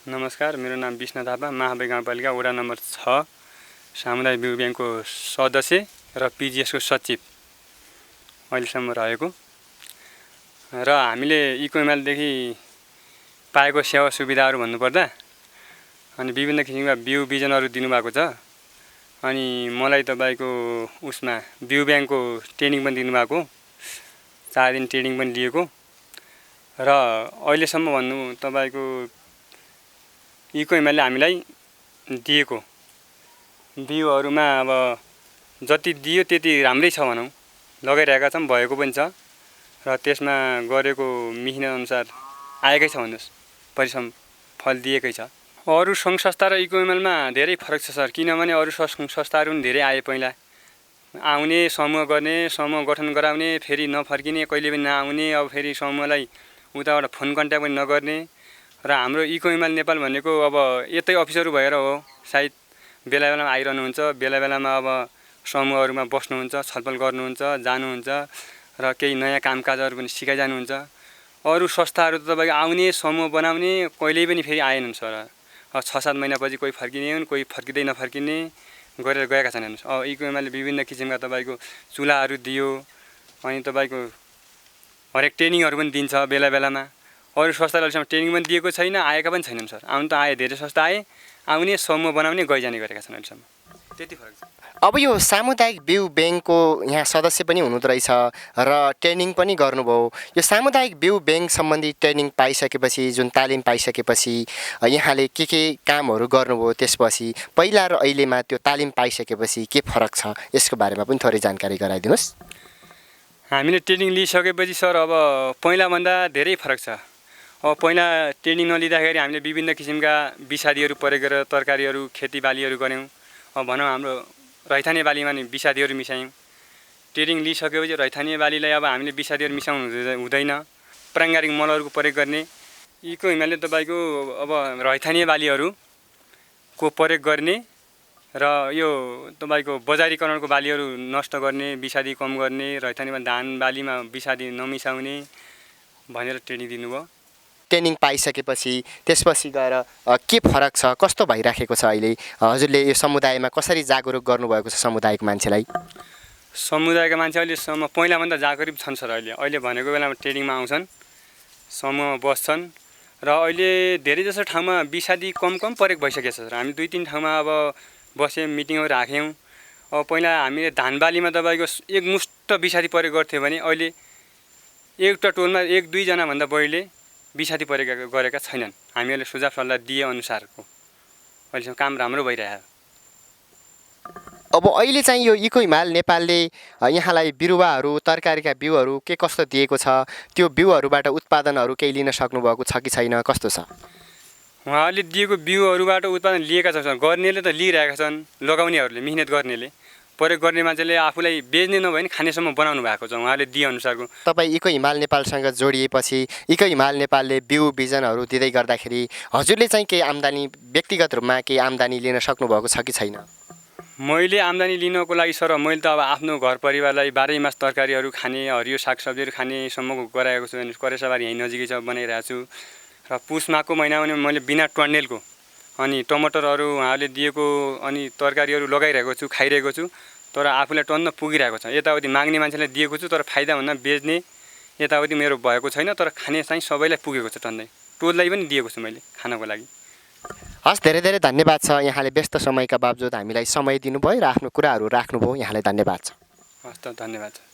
नमस्कार, मेरो नाम विष्णु थापा, महाबे गाउँपालिका वडा नम्बर 6 सामुदायिक बिउ ब्याङ्कको सदस्य र पिजिएसको सचिव अहिलेसम्म रहेको र हामीले इकोइमालदेखि पाएको सेवा सुविधाहरू भन्नुपर्दा अनि विभिन्न किसिमका बिउ बिजनहरू दिनुभएको छ। अनि मलाई तपाईको उसमा बिउ ब्याङ्कको ट्रेनिङ पनि दिनुभएको, 4 दिन ट्रेनिङ पनि लिएको र अहिलेसम्म भन्नु तपाईको इकोइमालले हामीलाई दिएको बिउहरुमा अब जति दियो त्यति राम्रै छ भनौं, लगाइरहेका छौं, भएको पनि छ र त्यसमा गरेको मेहनत अनुसार आएकै छ भन्नुस्, परिश्रम फल दिएकै छ। अरु संघ संस्था र इकोइमालमा धेरै फरक छ सर, किनभने अरु संघ संस्थाहरु पनि धेरै आए पहिला, आउने समूह गर्ने, समूह गठन गराउने, फेरि नफर्किने, कहिले पनि नआउने, अब फेरि समूहलाई उताबाट फोन कन्ट्याक्ट पनि नगर्ने र हाम्रो इकोइमाल नेपाल भनेको अब यतै अफिसरहरु भएर हो, सायद बेला बेलामा आइरहनुहुन्छ, बेला बेलामा अब समूहहरुमा बस्नुहुन्छ, छलफल गर्नुहुन्छ, जानुहुन्छ र केही नयाँ कामकाजहरु पनि सिकाइ जानुहुन्छ। अरु संस्थाहरु त तपाईको आउने, समूह बनाउने, कहिल्यै पनि फेरि आएनन् सर। 6-7 महिनापछि कोही फर्किने हुन्, कोही फर्किदै नफर्किने गरेर गएका छन् हेर्नुस्। अब इकोइमालले विभिन्न किसिमका तपाईको चुलाहरु दियो, अनि तपाईको हरेक ट्रेनिङहरु पनि दिन्छ बेला बेलामा। अरु संस्थाले अहिलेसम्म ट्रेनिङ पनि दिएको छैन, आएका पनि छैनन् सर। आउन त आए, धेरै संस्था आए, आउने, समूह बनाउने, गइजाने गरेका छन् अहिलेसम्म। त्यति फरक छ। अब यो सामुदायिक बिउ ब्याङ्कको यहाँ सदस्य पनि हुनुहुँदो रहेछ र ट्रेनिङ पनि गर्नुभयो। यो सामुदायिक बिउ ब्याङ्क सम्बन्धी ट्रेनिङ पाइसकेपछि, जुन तालिम पाइसकेपछि यहाँले के कामहरू गर्नुभयो, त्यसपछि पहिला र अहिलेमा त्यो तालिम पाइसकेपछि के फरक छ, यसको बारेमा पनि थोरै जानकारी गराइदिनुस्। हामीले ट्रेनिङ लिइसकेपछि सर अब पहिला भन्दा धेरै फरक छ। अब पहिला ट्रेनिङ नलिँदाखेरि हामीले विभिन्न किसिमका विषादीहरू प्रयोग गरेर तरकारीहरू, खेतीबालीहरू गर्यौं। अब भनौं हाम्रो रैथाने बालीमा नि विषादीहरू मिसायौं। ट्रेनिङ लिइसकेपछि रैथाने बालीलाई अब हामीले विषादीहरू मिसाउनु हुँदैन, प्राङ्गारिक मलहरूको प्रयोग गर्ने। इकोइमालले तपाईको अब रैथाने बालीहरूको प्रयोग गर्ने र यो तपाईको बजारीकरणको बालीहरू नष्ट गर्ने, विषादी कम गर्ने, रैथानेमा धान बालीमा विषादी नमिसाउने भनेर ट्रेनिङ दिनुभयो। ट्रेनिङ पाइसकेपछि त्यसपछि गएर के फरक छ, कस्तो भइराखेको छ अहिले? हजुरले यो समुदायमा कसरी जागरुक गर्नुभएको छ समुदायको मान्छेलाई? समुदायका मान्छे अहिलेसम्म पहिलाभन्दा जागरुक छन् सर। अहिले भनेको बेलामा ट्रेनिङमा आउँछन्, समूहमा बस्छन् र अहिले धेरैजसो ठाउँमा विषादी कम प्रयोग भइसकेको छ सर। हामी 2-3 ठाउँमा अब बस्यौं, मिटिङहरू राख्यौं। अब पहिला हामीले धान बालीमा तपाईको एकमुष्ट विषादी प्रयोग गर्थ्यो भने अहिले एउटा टोलमा 1-2 जना भन्दा बढीले विषादी प्रयोग गरेका छैनन्। हामीहरूले सुझाव सल्लाह दिए अनुसारको अहिलेसम्म काम राम्रो भइरहेको। अब अहिले चाहिँ यो इकोइमाल नेपालले यहाँलाई बिरुवाहरू, तरकारीका बिउहरू के कस्तो दिएको छ, त्यो बिउहरूबाट उत्पादनहरू केही लिन सक्नुभएको छ कि छैन, कस्तो छ? उहाँहरूले दिएको बिउहरूबाट उत्पादन लिएका छन्, गर्नेले त लिइरहेका छन्, लगाउनेहरूले, मेहनत गर्नेले, प्रयोग गर्ने मान्छेले आफूलाई बेच्ने नभए नि खानेसम्म बनाउनु भएको छ उहाँले दिए अनुसारको। तपाईँ इकोहिमाल नेपालसँग जोडिएपछि इकोहिमाल नेपालले बिउ बिजनहरू दिँदै गर्दाखेरि हजुरले चाहिँ केही आम्दानी, व्यक्तिगत रूपमा केही आम्दानी लिन सक्नुभएको छ कि छैन? मैले आम्दानी लिनको लागि सर मैले त अब आफ्नो घर परिवारलाई 12 मास तरकारीहरू खाने, हरियो सागसब्जीहरू खाने सम्मको गराएको छु। करेसाबारी यहीँ नजिकै छ, बनाइरहेको छु र पुसमाको महिनामा मैले बिना टन्नेलको अनि टमाटरहरू उहाँहरूले दिएको अनि तरकारीहरू लगाइरहेको छु, खाइरहेको छु, तर आफूलाई टन्न पुगिरहेको छ। यताउति माग्ने मान्छेलाई दिएको छु, तर फाइदा भन्दा बेच्ने यताउति मेरो भएको छैन, तर खाने चाहिँ सबैलाई पुगेको छ, टन्नै टोललाई पनि दिएको छु मैले खानको लागि। हस्, धेरै धेरै धन्यवाद छ। यहाँले व्यस्त समयका बावजुद हामीलाई समय दिनुभयो र आफ्नो कुराहरू राख्नुभयो, यहाँलाई धन्यवाद छ। हस् त, धन्यवाद छ।